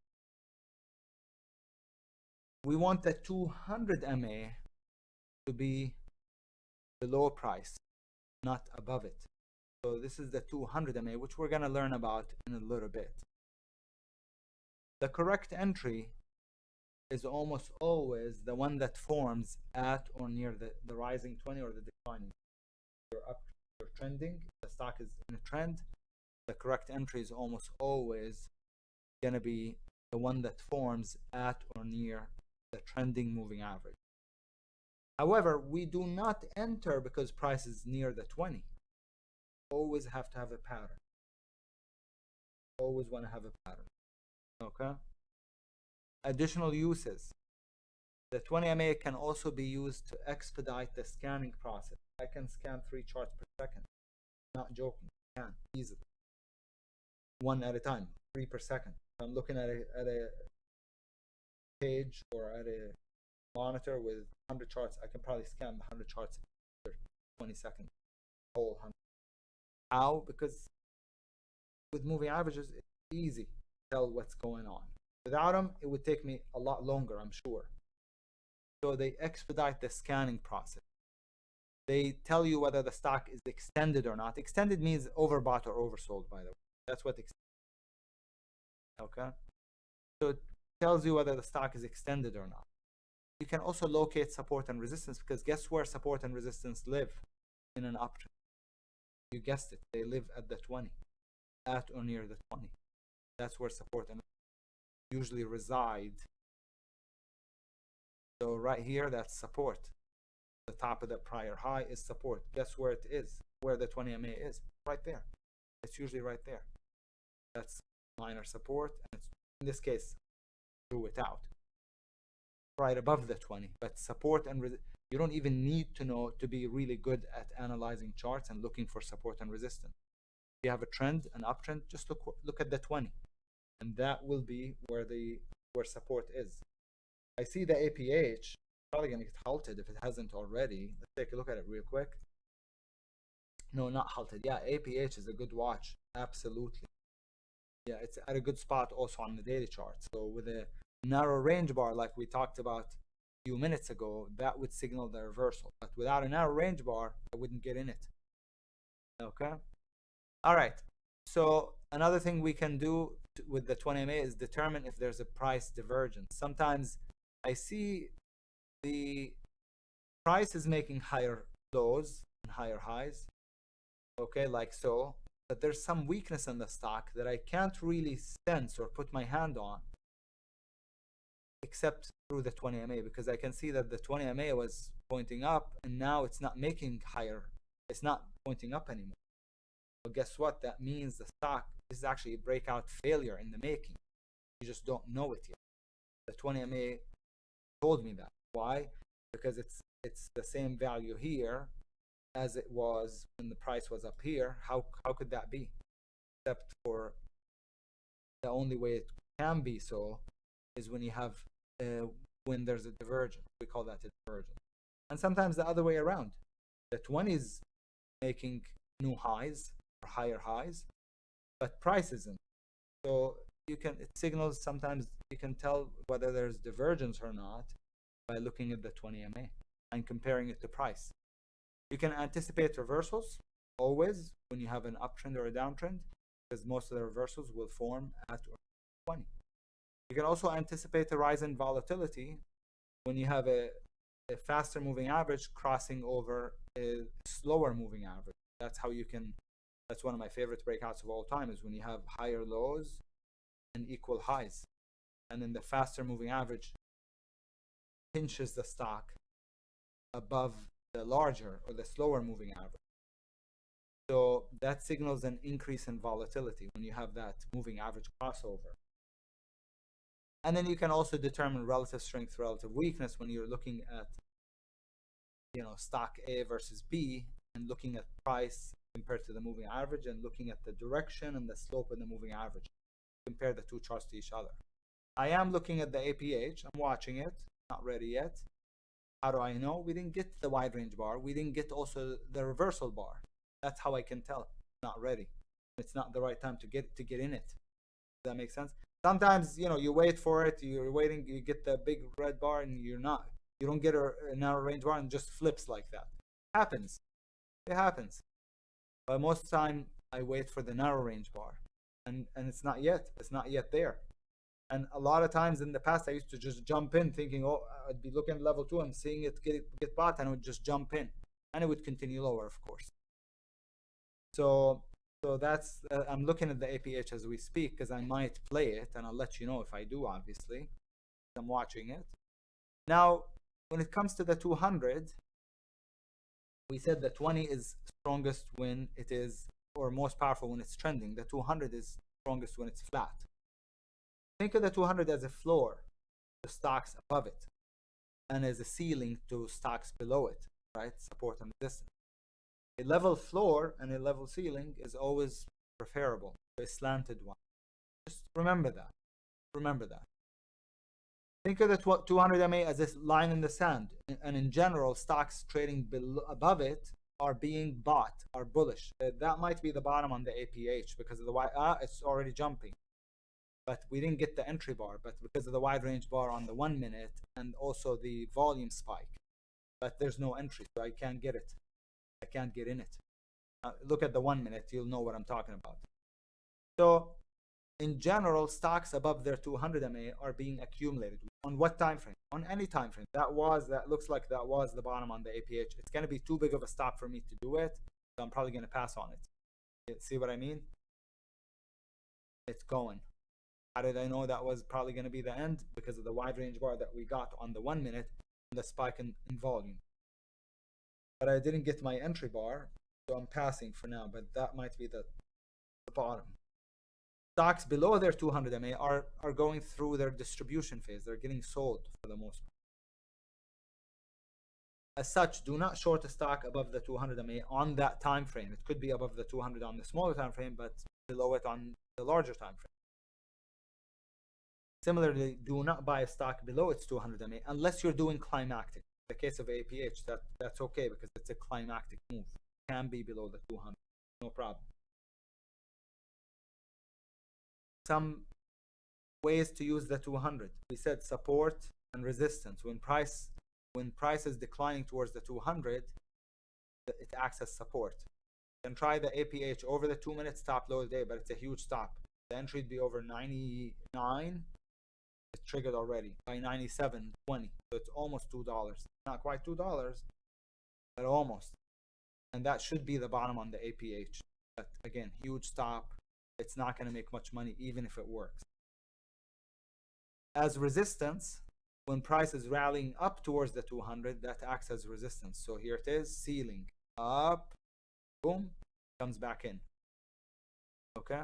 We want the 200 MA to be below price, not above it. So this is the 200 MA, which we're going to learn about in a little bit. The correct entry is almost always the one that forms at or near the rising 20 or the declining. You're up, you're trending, the stock is in a trend. The correct entry is almost always going to be the one that forms at or near the trending moving average. However, we do not enter because price is near the 20. Always have to have a pattern. Always want to have a pattern. Okay? Additional uses. The 20 MA can also be used to expedite the scanning process. I can scan 3 charts per second. Not joking. I can easily. 1 at a time, 3 per second. If I'm looking at a page or at a monitor with 100 charts, I can probably scan the 100 charts in 20 seconds. Whole 100. How? Because with moving averages, it's easy to tell what's going on. Without them, it would take me a lot longer, I'm sure. So they expedite the scanning process. They tell you whether the stock is extended or not. Extended means overbought or oversold, by the way. That's what extended. Okay? So it tells you whether the stock is extended or not. You can also locate support and resistance, because guess where support and resistance live in an uptrend? You guessed it. They live at the 20, at or near the 20. That's where support and usually reside. So right here, that's support. The top of the prior high is support. Guess where it is? Where the 20 MA is? Right there. It's usually right there. That's minor support, and it's, in this case, threw it out. Right above the 20. But support and you don't even need to know to be really good at analyzing charts and looking for support and resistance. If you have a trend, an uptrend, just look at the 20, and that will be where support is. I see the APH probably going to get halted if it hasn't already. Let's take a look at it real quick. No, not halted. Yeah, APH is a good watch. Absolutely. Yeah, it's at a good spot also on the daily chart. So with a narrow range bar like we talked about a few minutes ago, that would signal the reversal. But without a narrow range bar, I wouldn't get in it. Okay. All right. So another thing we can do with the 20 MA is determine if there's a price divergence. Sometimes I see the price is making higher lows and higher highs. Okay, like so. But there's some weakness in the stock that I can't really sense or put my hand on except through the 20 MA, because I can see that the 20 MA was pointing up and now it's not making higher. It's not pointing up anymore. But guess what? That means the stock is actually a breakout failure in the making. You just don't know it yet. The 20 MA told me that. Why? Because it's the same value here as it was when the price was up here. How could that be? Except for the only way it can be so is when you have when there's a divergence. We call that a divergence. And sometimes the other way around. The 20 is making new highs or higher highs, but price isn't. So it signals sometimes you can tell whether there's divergence or not by looking at the 20 MA and comparing it to price. You can anticipate reversals always when you have an uptrend or a downtrend, because most of the reversals will form at 20. You can also anticipate a rise in volatility when you have a faster moving average crossing over a slower moving average. That's how you can, that's one of my favorite breakouts of all time, is when you have higher lows and equal highs. And then the faster moving average pinches the stock above the larger or the slower moving average. So that signals an increase in volatility when you have that moving average crossover. And then you can also determine relative strength, relative weakness when you're looking at, stock A versus B and looking at price compared to the moving average and looking at the direction and the slope of the moving average. Compare the two charts to each other. I am looking at the APH. I'm watching it. Not ready yet. How do I know? We didn't get the wide range bar. We didn't get also the reversal bar. That's how I can tell. Not ready. It's not the right time to get in it. Does that make sense? Sometimes, you wait for it, you're waiting, you get the big red bar and you don't get a narrow range bar and just flips like that. Happens. It happens. But most of the time I wait for the narrow range bar and it's not yet. It's not yet there. And a lot of times in the past, I used to just jump in thinking, I'd be looking at level 2 and seeing it get bought, and I would just jump in. And it would continue lower, of course. So that's, I'm looking at the APH as we speak because I might play it, and I'll let you know if I do, obviously. I'm watching it. Now, when it comes to the 200, we said the 20 is strongest when it is, or most powerful when it's trending. The 200 is strongest when it's flat. Think of the 200 as a floor to stocks above it and as a ceiling to stocks below it, right? Support and resistance. A level floor and a level ceiling is always preferable to a slanted one. Just remember that. Remember that. Think of the 200 MA as a line in the sand. And in general, stocks trading above it are being bought, are bullish. That might be the bottom on the APH because of the it's already jumping. But we didn't get the entry bar, but because of the wide range bar on the 1 minute and also the volume spike. But there's no entry, so I can't get it. I can't get in it. Look at the 1 minute, you'll know what I'm talking about. So in general, stocks above their 200 MA are being accumulated. On what time frame? On any time frame. That looks like that was the bottom on the APH. It's going to be too big of a stop for me to do it, so I'm probably going to pass on it. See what I mean? It's going. How did I know that was probably going to be the end? Because of the wide range bar that we got on the 1 minute and the spike in volume. But I didn't get my entry bar, so I'm passing for now, but that might be the bottom. Stocks below their 200 MA are going through their distribution phase. They're getting sold for the most part. As such, do not short a stock above the 200 MA on that time frame. It could be above the 200 on the smaller time frame, but below it on the larger time frame. Similarly, do not buy a stock below its 200 MA unless you're doing climactic. In the case of APH, that's okay because it's a climactic move. It can be below the 200, no problem. Some ways to use the 200. We said support and resistance. When price is declining towards the 200, it acts as support. Then try the APH over the 2-minute stop low today, but it's a huge stop. The entry would be over 99. It's triggered already by 97.20, so it's almost $2. Not quite $2, but almost. And that should be the bottom on the APH. But again, huge stop. It's not going to make much money even if it works. As resistance, when price is rallying up towards the 200, that acts as resistance. So here it is, ceiling up, boom, comes back in. Okay.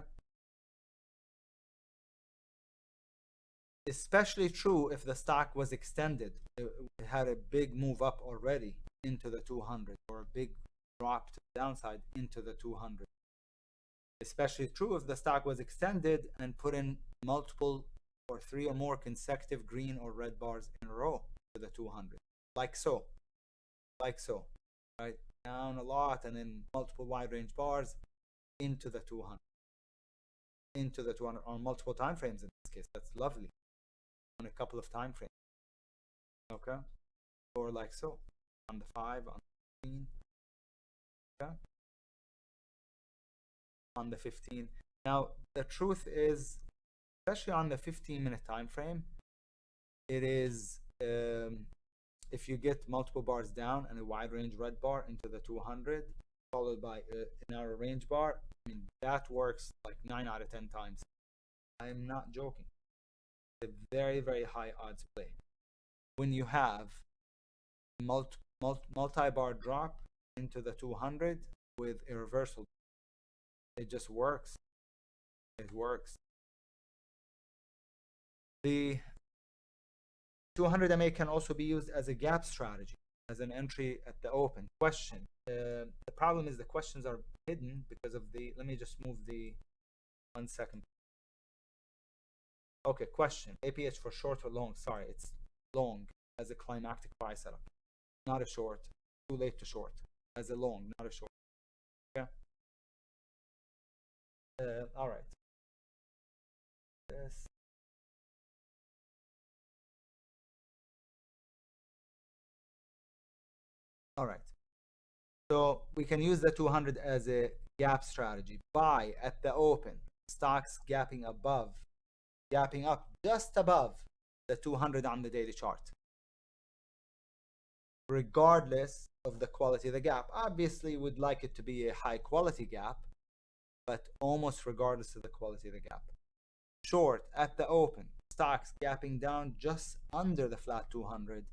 Especially true if the stock was extended. It had a big move up already into the 200 or a big drop to the downside into the 200. Especially true if the stock was extended and put in multiple or 3 or more consecutive green or red bars in a row to the 200. Like so. Like so. Right? Down a lot and then multiple wide range bars into the 200. Into the 200 on multiple time frames in this case. That's lovely. On a couple of time frames. Okay? Or like so. On the 5, on the 15. Okay? On the 15. Now, the truth is, especially on the 15-minute time frame, it is if you get multiple bars down and a wide range red bar into the 200 followed by a narrow range bar, I mean, that works like 9 out of 10 times. I'm not joking. It's a very, very high odds play. When you have multi-bar drop into the 200 with a reversal, it just works. It works. The 200 MA can also be used as a gap strategy, as an entry at the open. Question. The problem is the questions are hidden because of the, let me just move the 1 second. Okay, question. APH for short or long? Sorry, it's long as a climactic buy setup. Not a short. Too late to short. As a long, not a short. Okay. All right. This. All right. So we can use the 200 as a gap strategy. Buy at the open. Stocks gapping above, gapping up just above the 200 on the daily chart. Regardless of the quality of the gap. Obviously, we'd like it to be a high quality gap, but almost regardless of the quality of the gap. Short at the open. Stocks gapping down just under the flat 200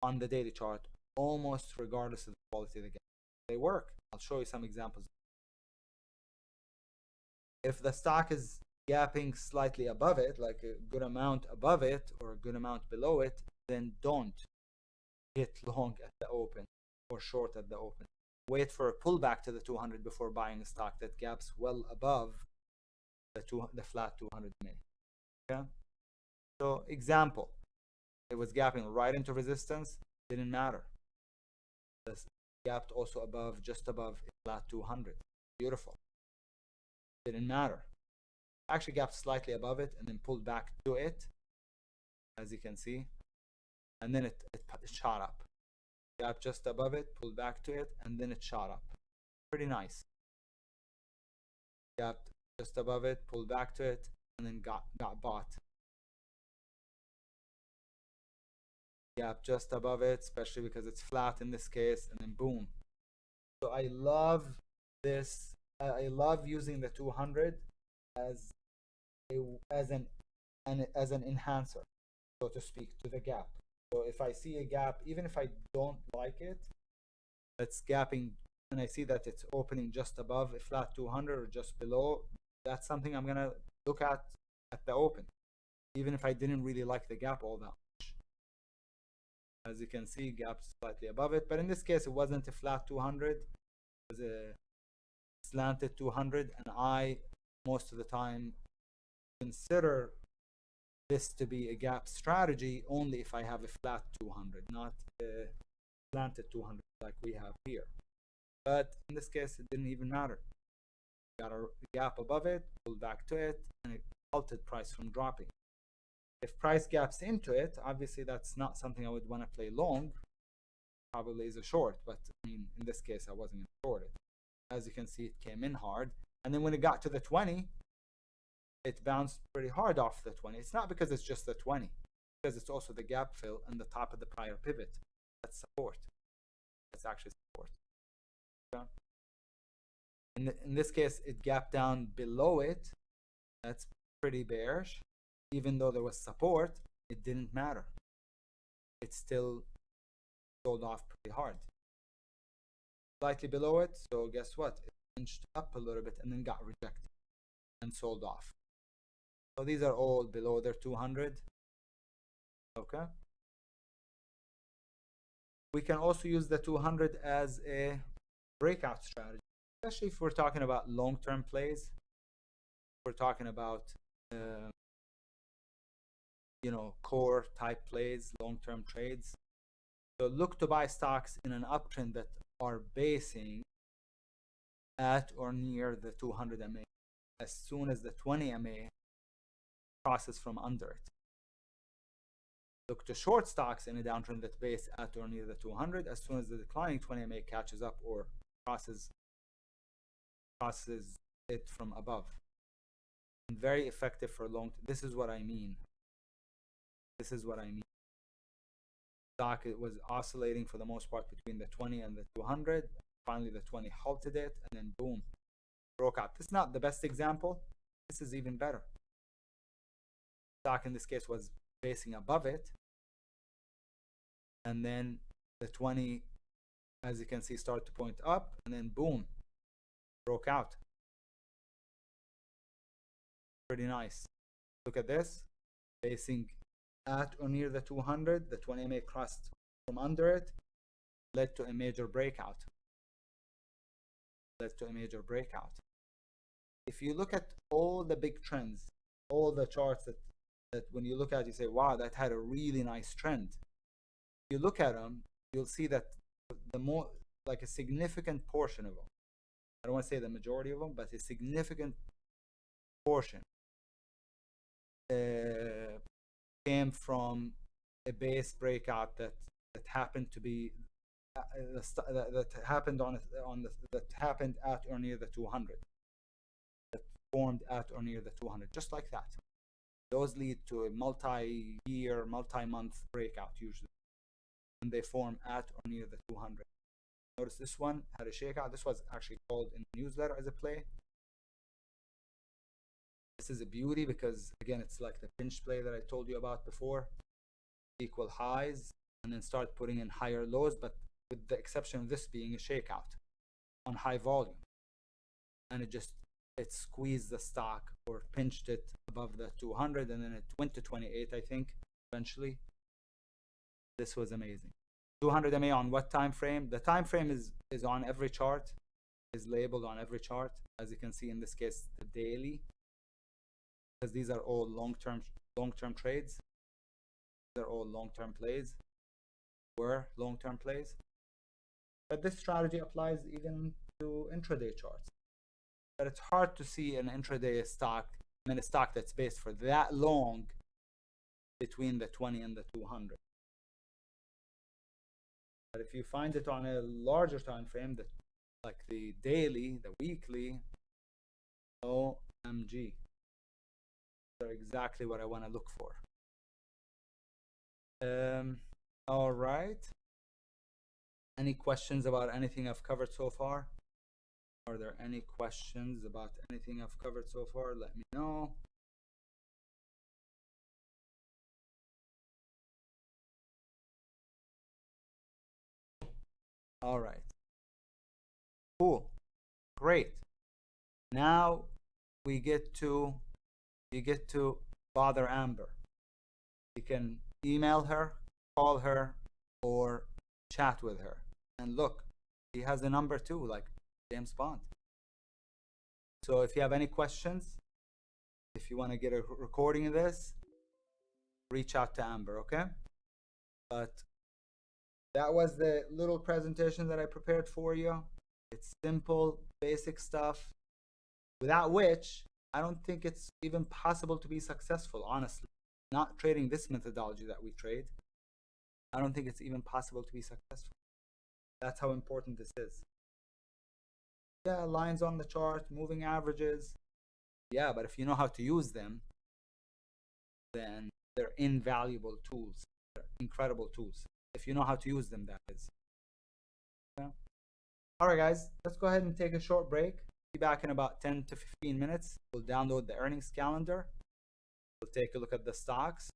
on the daily chart, almost regardless of the quality of the gap. They work. I'll show you some examples. If the stock is gapping slightly above it, like a good amount above it or a good amount below it, then don't hit long at the open or short at the open. Wait for a pullback to the 200 before buying a stock that gaps well above the flat 200 MA. Okay? So example, it was gapping right into resistance, didn't matter. This gapped also above, just above flat 200. Beautiful. Didn't matter. Actually gapped slightly above it and then pulled back to it, as you can see, and then it shot up. Gapped just above it, pulled back to it, and then it shot up. Pretty nice. Gapped just above it, pulled back to it, and then got bought. Gap just above it, especially because it's flat in this case, and then boom. So I love this. I love using the 200 as an enhancer, so to speak, to the gap. So if I see a gap, even if I don't like it, it's gapping, and I see that it's opening just above a flat 200 or just below, that's something I'm gonna look at the open, even if I didn't really like the gap all that much. As you can see, gaps slightly above it, but in this case, it wasn't a flat 200, it was a slanted 200, and I most of the time consider this to be a gap strategy only if I have a flat 200, not a slanted 200 like we have here. But in this case, it didn't even matter. Got a gap above it, pulled back to it, and it halted price from dropping. If price gaps into it, obviously that's not something I would want to play long. Probably is a short, but I mean, in this case, I wasn't going to short it. As you can see, it came in hard. And then when it got to the 20, it bounced pretty hard off the 20. It's not because it's just the 20, because it's also the gap fill and the top of the prior pivot. That's support. That's actually support. Okay. In this case, it gapped down below it. That's pretty bearish. Even though there was support, it didn't matter. It still sold off pretty hard. Slightly below it, so guess what? It inched up a little bit and then got rejected and sold off. So these are all below their 200. Okay. We can also use the 200 as a breakout strategy, especially if we're talking about long-term plays. We're talking about core type plays, long-term trades. So look to buy stocks in an uptrend that are basing at or near the 200 MA as soon as the 20 MA crosses from under it. Look to short stocks in a downtrend that base at or near the 200 as soon as the declining 20 MA catches up or crosses it from above. And very effective for long. This is what I mean. This is what I mean. Stock, it was oscillating for the most part between the 20 and the 200. Finally, the 20 halted it, and then boom, broke out. This is not the best example. This is even better. Stock in this case was basing above it, and then the 20, as you can see, started to point up, and then boom, broke out. Pretty nice. Look at this, basing at or near the 200, the 20 MA crossed from under it, led to a major breakout. If you look at all the big trends, all the charts that when you look at, you say, wow, that had a really nice trend. If you look at them, you'll see that the more, like a significant portion of them, I don't want to say the majority of them, but a significant portion came from a base breakout that happened to be that happened at or near the 200, that formed at or near the 200, just like that. Those lead to a multi-year, multi-month breakout usually, and they form at or near the 200. Notice this one had a shakeout. This was actually called in the newsletter as a play. This is a beauty because, again, it's like the pinch play that I told you about before. Equal highs and then start putting in higher lows, but with the exception of this being a shakeout on high volume. And it squeezed the stock or pinched it above the 200, and then it went to 28, I think, eventually. This was amazing. 200 MA on what time frame? The time frame is on every chart, is labeled on every chart. As you can see in this case, the daily, because these are all long-term trades. They're all long-term plays, were long-term plays. But this strategy applies even to intraday charts. But it's hard to see an intraday stock, a stock that's based for that long between the 20 and the 200. But if you find it on a larger time frame, like the daily, the weekly, OMG. They're exactly what I want to look for. All right. Any questions about anything I've covered so far? Are there any questions about anything I've covered so far? Let me know. All right. Cool. Great. Now you get to bother Amber. You can email her, call her, or chat with her. And look, he has a number too, like James Bond. So if you have any questions, if you want to get a recording of this, reach out to Amber, okay? But that was the little presentation that I prepared for you. It's simple, basic stuff, without which I don't think it's even possible to be successful, honestly. Not trading this methodology that we trade, I don't think it's even possible to be successful. That's how important this is. Yeah, lines on the chart, moving averages. Yeah, but if you know how to use them, then they're invaluable tools. They're incredible tools. If you know how to use them, that is. Yeah. All right, guys, let's go ahead and take a short break. Be back in about 10 to 15 minutes. We'll download the earnings calendar. We'll take a look at the stocks.